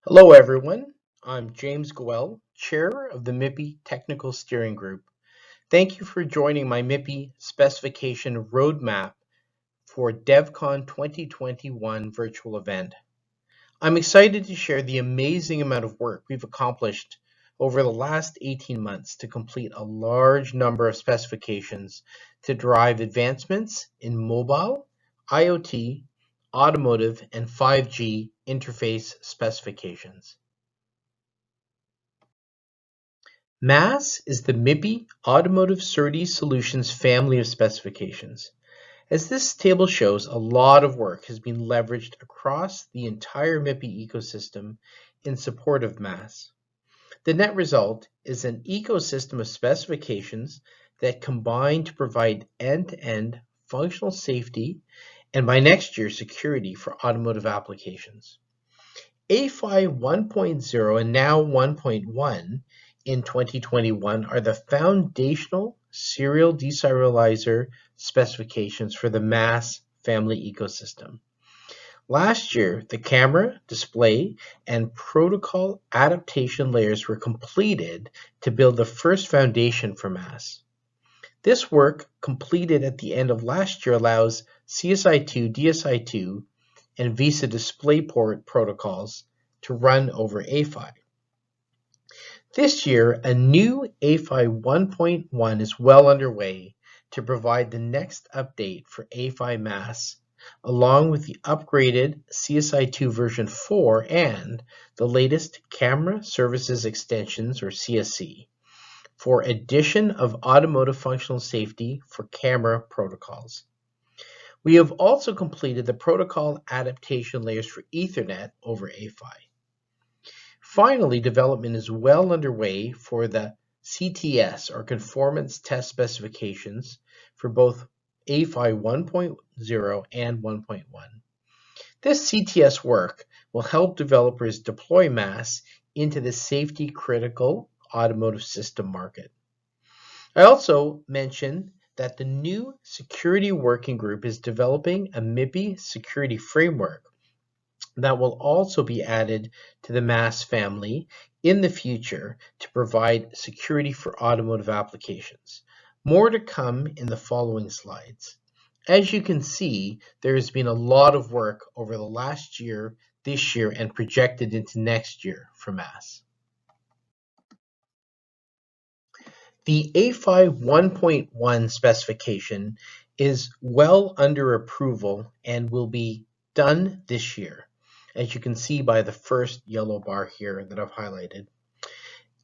Hello everyone, I'm James Goel, Chair of the MIPI Technical Steering Group. Thank you for joining my MIPI Specification Roadmap for DevCon 2021 virtual event. I'm excited to share the amazing amount of work we've accomplished over the last 18 months to complete a large number of specifications to drive advancements in mobile, IoT, automotive, and 5G interface specifications. MAS is the MIPI Automotive SerDes Solutions family of specifications. As this table shows, a lot of work has been leveraged across the entire MIPI ecosystem in support of MAS. The net result is an ecosystem of specifications that combine to provide end-to-end functional safety and by next year security for automotive applications. A-PHY 1.0 and now 1.1 in 2021 are the foundational serial deserializer specifications for the MAS family ecosystem. Last year, the camera, display, and protocol adaptation layers were completed to build the first foundation for MAS. This work, completed at the end of last year, allows CSI2, DSI2, and VESA DisplayPort protocols to run over A-PHY. This year, a new A-PHY 1.1 is well underway to provide the next update for A-PHY MAS, along with the upgraded CSI2 version 4 and the latest Camera Services Extensions, or CSE, for addition of automotive functional safety for camera protocols. We have also completed the protocol adaptation layers for Ethernet over A-PHY. Finally, development is well underway for the CTS, or Conformance Test Specifications, for both A-PHY 1.0 and 1.1. This CTS work will help developers deploy MAS into the safety-critical automotive system market. I also mentioned that the new Security Working Group is developing a MIPI security framework that will also be added to the MAS family in the future to provide security for automotive applications. More to come in the following slides. As you can see, there has been a lot of work over the last year, this year, and projected into next year for MAS. The A-PHY 1.1 specification is well under approval and will be done this year, as you can see by the first yellow bar here that I've highlighted.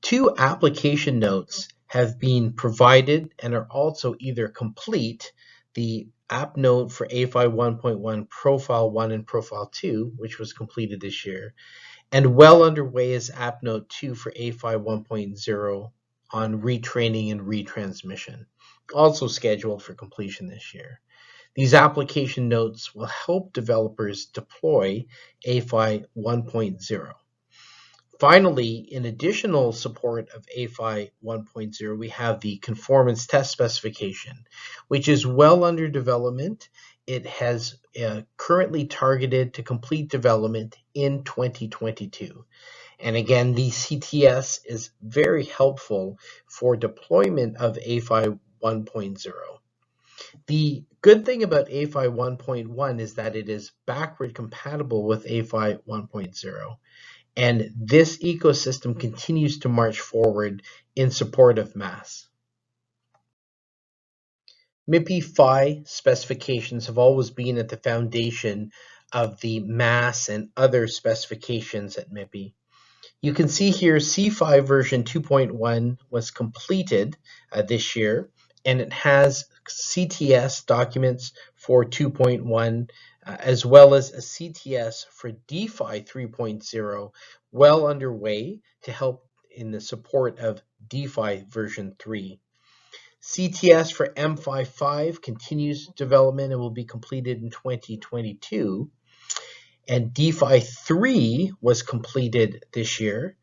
2 application notes have been provided and are also either complete, the app note for A-PHY 1.1 Profile 1 and Profile 2, which was completed this year, and well underway is app note 2 for A-PHY 1.0 on retraining and retransmission, also scheduled for completion this year. These application notes will help developers deploy A-PHY 1.0. Finally, in additional support of A-PHY 1.0, we have the Conformance Test Specification, which is well under development. It has currently targeted to complete development in 2022. And again, the CTS is very helpful for deployment of A-PHY 1.0. The good thing about A-PHY 1.1 is that it is backward compatible with A-PHY 1.0. And this ecosystem continues to march forward in support of MAS. MIPI specifications have always been at the foundation of the MAS and other specifications at MIPI. You can see here C-PHY version 2.1 was completed this year, and it has CTS documents for 2.1 as well as a CTS for D-PHY 3.0 well underway to help in the support of D-PHY version 3. CTS for M-PHY 5 continues development and will be completed in 2022. And D-PHY 3 was completed this year.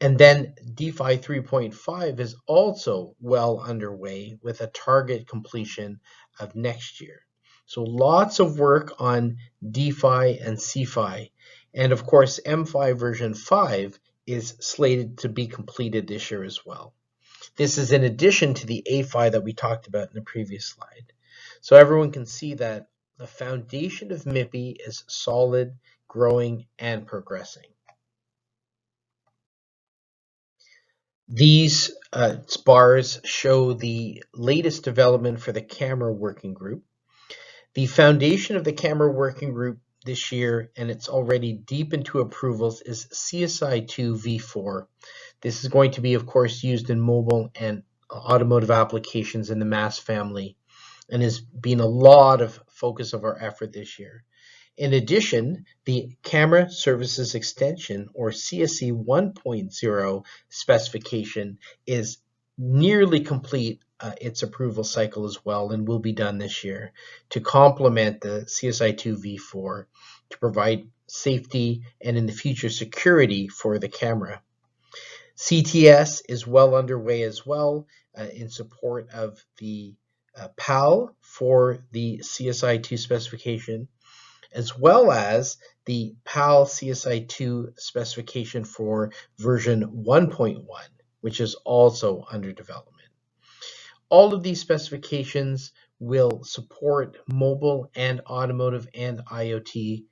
And then D-PHY 3.5 is also well underway with a target completion of next year. So lots of work on D-PHY and C-PHY. And of course, M-PHY version 5 is slated to be completed this year as well. This is in addition to the A-PHY that we talked about in the previous slide. So everyone can see that the foundation of MIPI is solid, growing, and progressing. These bars show the latest development for the camera working group. The foundation of the camera working group this year, and it's already deep into approvals, is CSI2 V4. This is going to be, of course, used in mobile and automotive applications in the MAS family, and has been a lot of focus of our effort this year. In addition, the Camera Services Extension, or CSE 1.0 specification, is nearly complete its approval cycle as well, and will be done this year to complement the CSI2 V4 to provide safety and in the future security for the camera. CTS is well underway as well in support of the PAL for the CSI2 specification, as well as the PAL CSI2 specification for version 1.1, which is also under development. All of these specifications will support mobile and automotive and IoT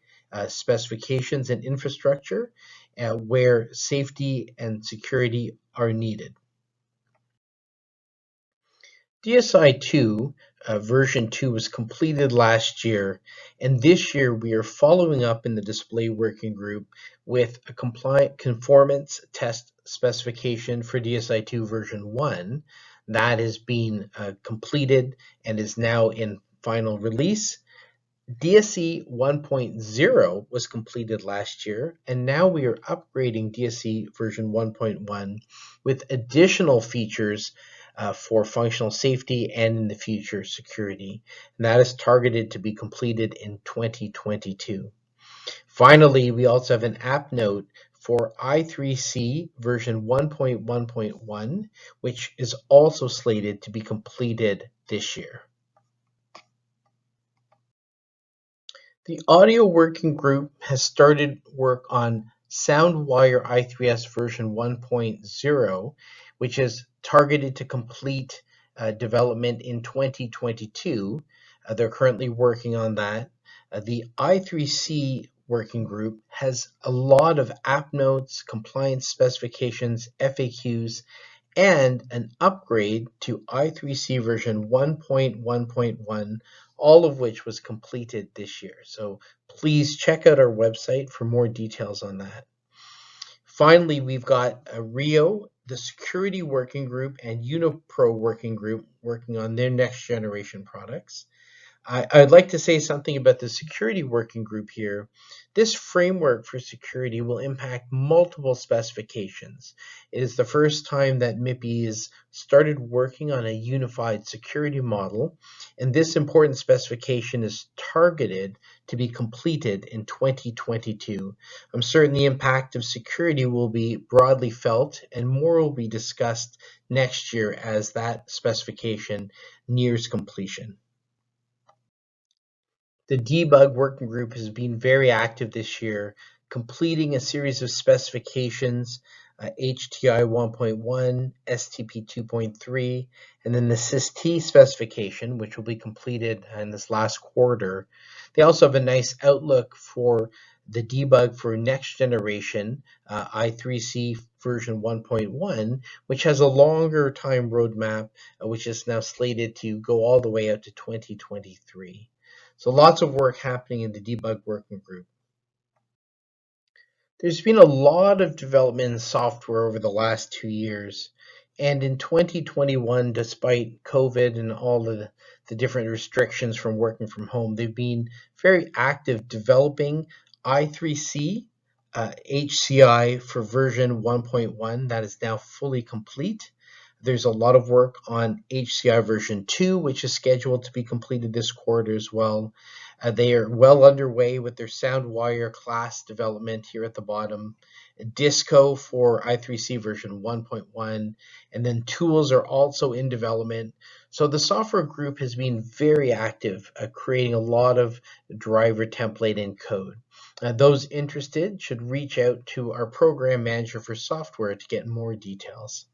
specifications and infrastructure where safety and security are needed. DSI2 version 2 was completed last year, and this year we are following up in the display working group with a compliant conformance test specification for DSI2 version 1 that has been completed and is now in final release. DSE 1.0 was completed last year, and now we are upgrading DSE version 1.1 with additional features for functional safety and in the future security. And that is targeted to be completed in 2022. Finally, we also have an app note for I3C version 1.1.1, which is also slated to be completed this year. The audio working group has started work on SoundWire I3S version 1.0, which is targeted to complete development in 2022. They're currently working on that. The I3C working group has a lot of app notes, compliance specifications, FAQs, and an upgrade to I3C version 1.1.1, all of which was completed this year. So please check out our website for more details on that. Finally, we've got RIO, the Security Working Group, and UniPro Working Group working on their next generation products. I'd like to say something about the security working group here. This framework for security will impact multiple specifications. It is the first time that MIPI has started working on a unified security model, and this important specification is targeted to be completed in 2022. I'm certain the impact of security will be broadly felt, and more will be discussed next year as that specification nears completion. The Debug Working Group has been very active this year, completing a series of specifications, HTI 1.1, STP 2.3, and then the SysT specification, which will be completed in this last quarter. They also have a nice outlook for the debug for next generation I3C version 1.1, which has a longer time roadmap, which is now slated to go all the way out to 2023. So lots of work happening in the Debug Working Group. There's been a lot of development in software over the last 2 years. And in 2021, despite COVID and all of the different restrictions from working from home, they've been very active developing I3C HCI for version 1.1 that is now fully complete. There's a lot of work on HCI version 2, which is scheduled to be completed this quarter as well. They are well underway with their SoundWire class development here at the bottom. Disco for I3C version 1.1, and then tools are also in development. So the software group has been very active creating a lot of driver template and code. Those interested should reach out to our program manager for software to get more details.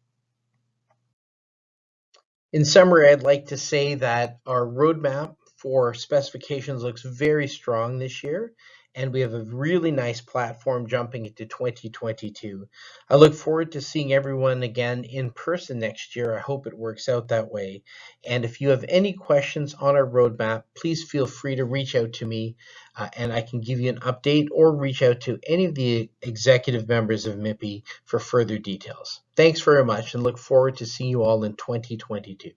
In summary, I'd like to say that our roadmap for specifications looks very strong this year, and we have a really nice platform jumping into 2022. I look forward to seeing everyone again in person next year. I hope it works out that way. And if you have any questions on our roadmap, please feel free to reach out to me, and I can give you an update or reach out to any of the executive members of MIPI for further details. Thanks very much and look forward to seeing you all in 2022.